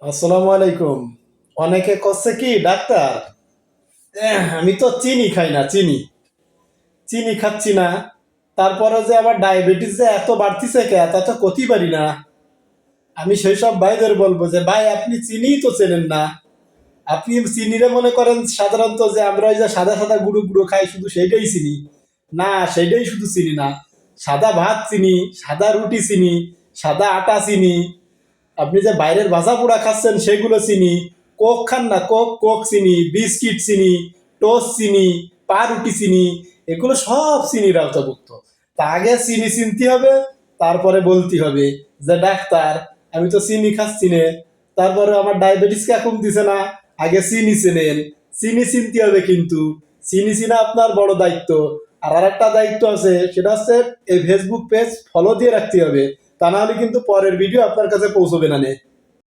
আসসালামু আলাইকুম। অনেকে করছে কি ডাক্তার, আমি তো চিনি খাই না, চিনি চিনি খাচ্ছি না। তারপরে যে আমার ডায়াবেটিস যে এত বাড়তিছে কে তা তো করতেই পারি না। আমি সেই সব ভাইদের বলবো যে ভাই আপনি চিনিই তো চেনেন না। আপনি চিনিরে মনে করেন সাধারণত যে আমরা ওই যে সাদা সাদা গুঁড়ো গুঁড়ো খাই শুধু সেইটাই চিনি। না, সেইটাই শুধু চিনি না। সাদা ভাত চিনি, সাদা রুটি চিনি, সাদা আটা চিনি। আপনি যে বাইরের ভাজা পোড়া খাচ্ছেন সেগুলো চিনি। কোক খান না, কোক কোক চিনি, বিস্কিট চিনি, টোস্ট চিনি, পাউরুটি চিনি। এগুলো সব চিনির আওতাভুক্ত। তা আগে চিনি চিনতে হবে, তারপরে বলতে হবে যে ডাক্তার আমি তো চিনি খাচ্ছি না, তারপরে আমার ডায়াবেটিস কে কমতিছে না। আগে চিনি চেনেন, চিনি চিনতে হবে কিন্তু। চিনি চিনা আপনার বড় দায়িত্ব। আর একটা দায়িত্ব আছে, সেটা হচ্ছে এই ফেসবুক পেজ ফলো দিয়ে রাখতে হবে। তা না হলে কিন্তু পরের ভিডিও আপনার কাছে পৌঁছবে না।